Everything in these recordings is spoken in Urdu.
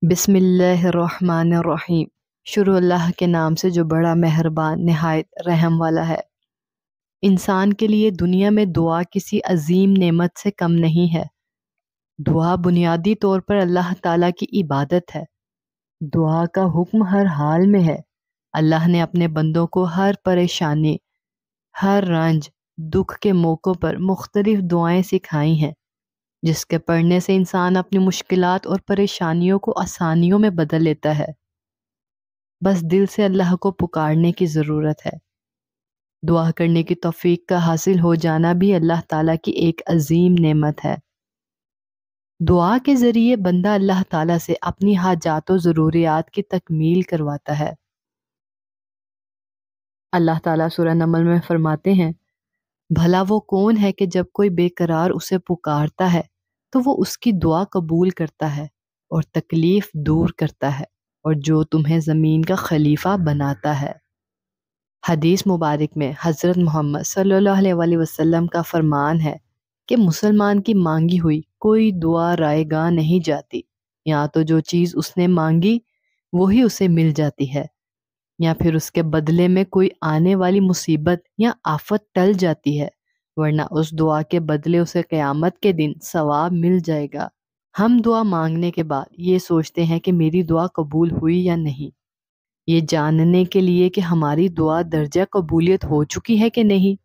بسم اللہ الرحمن الرحیم۔ شروع اللہ کے نام سے جو بڑا مہربان نہایت رحم والا ہے۔ انسان کے لیے دنیا میں دعا کسی عظیم نعمت سے کم نہیں ہے۔ دعا بنیادی طور پر اللہ تعالیٰ کی عبادت ہے۔ دعا کا حکم ہر حال میں ہے۔ اللہ نے اپنے بندوں کو ہر پریشانی، ہر رنج، دکھ کے موقعوں پر مختلف دعائیں سکھائی ہیں، جس کے پڑھنے سے انسان اپنی مشکلات اور پریشانیوں کو آسانیوں میں بدل لیتا ہے۔ بس دل سے اللہ کو پکارنے کی ضرورت ہے۔ دعا کرنے کی توفیق کا حاصل ہو جانا بھی اللہ تعالیٰ کی ایک عظیم نعمت ہے۔ دعا کے ذریعے بندہ اللہ تعالیٰ سے اپنی حاجات و ضروریات کی تکمیل کرواتا ہے۔ اللہ تعالیٰ سورہ نمل میں فرماتے ہیں، بھلا وہ کون ہے کہ جب کوئی بے قرار اسے پکارتا ہے تو وہ اس کی دعا قبول کرتا ہے اور تکلیف دور کرتا ہے، اور جو تمہیں زمین کا خلیفہ بناتا ہے۔ حدیث مبارک میں حضرت محمد صلی اللہ علیہ وآلہ وسلم کا فرمان ہے کہ مسلمان کی مانگی ہوئی کوئی دعا رائے گاہ نہیں جاتی، یا تو جو چیز اس نے مانگی وہی اسے مل جاتی ہے، یا پھر اس کے بدلے میں کوئی آنے والی مصیبت یا آفت ٹل جاتی ہے، ورنہ اس دعا کے بدلے اسے قیامت کے دن ثواب مل جائے گا۔ ہم دعا مانگنے کے بعد یہ سوچتے ہیں کہ میری دعا قبول ہوئی یا نہیں، یہ جاننے کے لیے کہ ہماری دعا درجہ قبولیت ہو چکی ہے کہ نہیں۔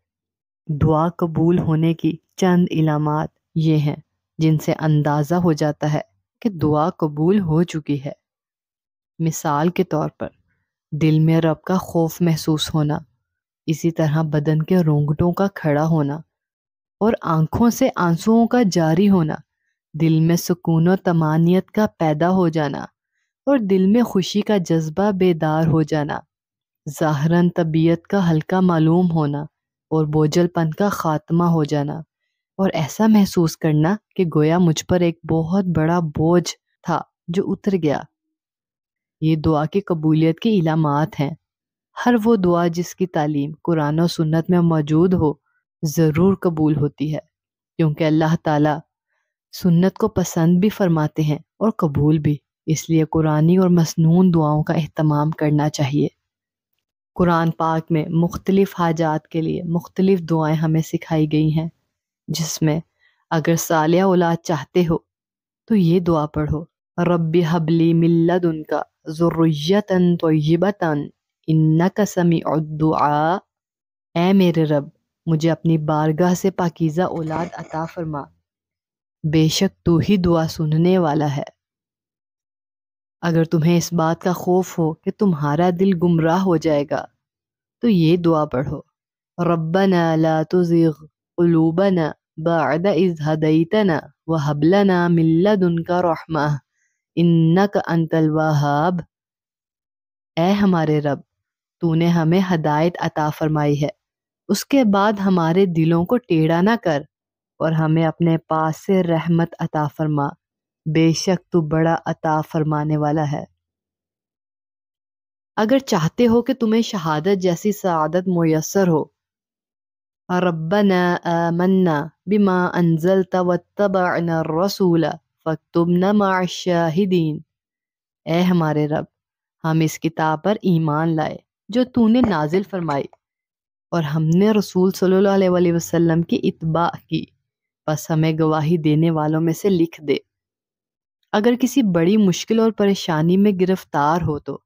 دعا قبول ہونے کی چند علامات یہ ہیں جن سے اندازہ ہو جاتا ہے کہ دعا قبول ہو چکی ہے۔ مثال کے طور پر دل میں رب کا خوف محسوس ہونا، اسی طرح بدن کے رونگٹوں کا کھڑا ہونا اور آنکھوں سے آنسوؤں کا جاری ہونا، دل میں سکون و طمانینت کا پیدا ہو جانا اور دل میں خوشی کا جذبہ بیدار ہو جانا، ظاہراً طبیعت کا ہلکا معلوم ہونا اور بوجھل پن کا خاتمہ ہو جانا، اور ایسا محسوس کرنا کہ گویا مجھ پر ایک بہت بڑا بوجھ تھا جو اتر گیا۔ یہ دعا کی قبولیت کی علامات ہیں۔ ہر وہ دعا جس کی تعلیم قرآن و سنت میں موجود ہو ضرور قبول ہوتی ہے، کیونکہ اللہ تعالیٰ سنت کو پسند بھی فرماتے ہیں اور قبول بھی، اس لیے قرآنی اور مسنون دعاؤں کا اہتمام کرنا چاہیے۔ قرآن پاک میں مختلف حاجات کے لیے مختلف دعائیں ہمیں سکھائی گئی ہیں، جس میں اگر صالح اولاد چاہتے ہو تو یہ دعا پڑھو، رب ہب لی من لدنک ذریۃ طیبۃ انک سمیع الدعاء۔ اے میرے رب، مجھے اپنی بارگاہ سے پاکیزہ اولاد عطا فرما، بے شک تو ہی دعا سننے والا ہے۔ اگر تمہیں اس بات کا خوف ہو کہ تمہارا دل گمراہ ہو جائے گا تو یہ دعا پڑھو، ربنا لا تزغ قلوبنا بعد اذ ہدیتنا وہب لنا من لدنک رحمہ انک انت الوہاب۔ اے ہمارے رب، تو نے ہمیں ہدایت عطا فرمائی ہے، اس کے بعد ہمارے دلوں کو ٹیڑھا نہ کر اور ہمیں اپنے پاس سے رحمت عطا فرما، بے شک تو بڑا عطا فرمانے والا ہے۔ اگر چاہتے ہو کہ تمہیں شہادت جیسی سعادت میسر ہو، ربنا آمنا بما انزلت واتبعنا الرسول فاکتبنا مع الشاہدین۔ اے ہمارے رب، ہم اس کتاب پر ایمان لائے جو تو نے نازل فرمائی، اور ہم نے رسول صلی اللہ علیہ وآلہ وسلم کی اتباع کی، پس ہمیں گواہی دینے والوں میں سے لکھ دے۔ اگر کسی بڑی مشکل اور پریشانی میں گرفتار ہو تو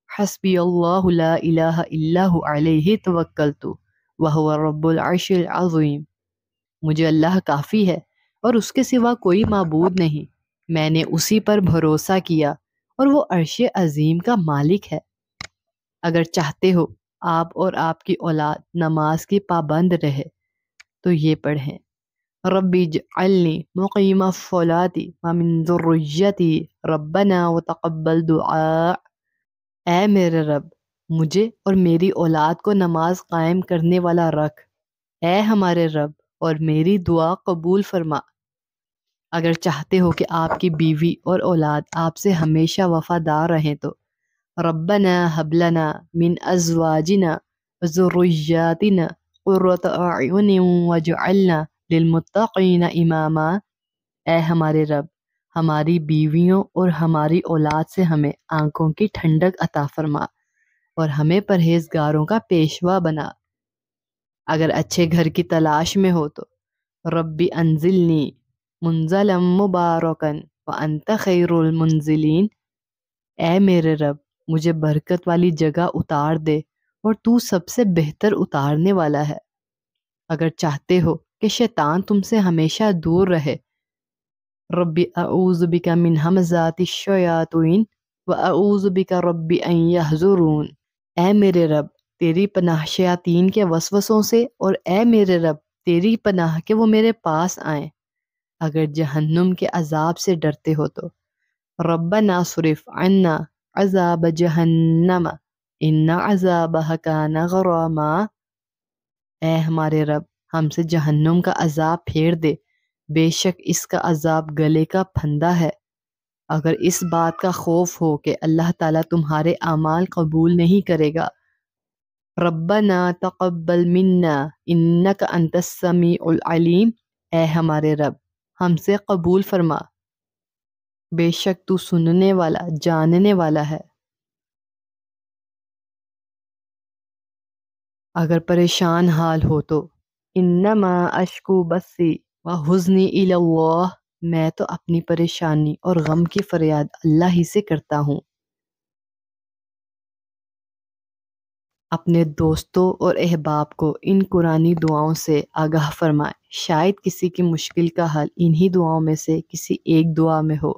حسبی اللہ لا الہ الا ہو علیہ توکلت وہو رب العرش العظیم۔ مجھے اللہ کافی ہے اور اس کے سوا کوئی معبود نہیں، میں نے اسی پر بھروسہ کیا اور وہ عرش عظیم کا مالک ہے۔ اگر چاہتے ہو آپ اور آپ کی اولاد نماز کی پابند رہے تو یہ پڑھیں، رب اجعلنی مقیم الصلاۃ ومن ذریتی ربنا وتقبل دعاء۔ اے میرے رب، مجھے اور میری اولاد کو نماز قائم کرنے والا رکھ، اے ہمارے رب، اور میری دعا قبول فرما۔ اگر چاہتے ہو کہ آپ کی بیوی اور اولاد آپ سے ہمیشہ وفادار رہیں تو ربنا ہب لنا من ازواجنا وذریاتنا قرۃ اعین واجعلنا للمتقین اماما۔ اے ہمارے رب، ہماری بیویوں اور ہماری اولاد سے ہمیں آنکھوں کی ٹھنڈک عطا فرما اور ہمیں پرہیزگاروں کا پیشوا بنا۔ اگر اچھے گھر کی تلاش میں ہو تو ربی انزلنی منزلا مبارکن وانت خیر المنزلین، اے میرے رب مجھے برکت والی جگہ اتار دے اور تو سب سے بہتر اتارنے والا ہے۔ اگر چاہتے ہو کہ شیطان تم سے ہمیشہ دور رہے، ربی اعوذ بک من ہمزات الشیاطین واعوذ بک ربی ان یحضرون، اے میرے رب تیری پناہ شیاطین کے وسوسوں سے، اور اے میرے رب تیری پناہ کہ وہ میرے پاس آئیں۔ اگر جہنم کے عذاب سے ڈرتے ہو تو ربنا صرف عنا عذاب جہنم ان عذابها کان غراما، اے ہمارے رب ہم سے جہنم کا عذاب پھیر دے، بے شک اس کا عذاب گلے کا پھندا ہے۔ اگر اس بات کا خوف ہو کہ اللہ تعالیٰ تمہارے اعمال قبول نہیں کرے گا، ربنا تقبل منا انک انت السمیع العلیم، اے ہمارے رب ہم سے قبول فرما، بے شک تو سننے والا جاننے والا ہے۔ اگر پریشان حال ہو تو انما اشکو بثی وحزنی الی اللہ، میں تو اپنی پریشانی اور غم کی فریاد اللہ ہی سے کرتا ہوں۔ اپنے دوستوں اور احباب کو ان قرآنی دعاؤں سے آگاہ فرمائیں، شاید کسی کی مشکل کا حل انہی دعاؤں میں سے کسی ایک دعا میں ہو۔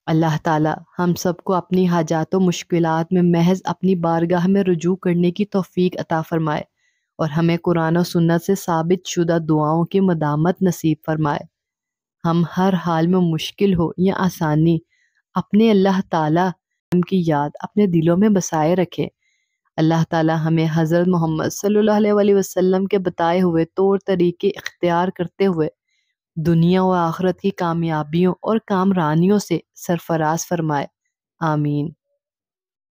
اللہ تعالیٰ ہم سب کو اپنی حاجات و مشکلات میں محض اپنی بارگاہ میں رجوع کرنے کی توفیق عطا فرمائے اور ہمیں قرآن و سنت سے ثابت شدہ دعاؤں کی مدامت نصیب فرمائے۔ ہم ہر حال میں مشکل ہو یا آسانی اپنے اللہ تعالیٰ کی یاد اپنے دلوں میں بسائے رکھے۔ اللہ تعالیٰ ہمیں حضرت محمد صلی اللہ علیہ وسلم کے بتائے ہوئے طور طریقے اختیار کرتے ہوئے دنیا و آخرت کی کامیابیوں اور کامرانیوں سے سرفراز فرمائے، آمین۔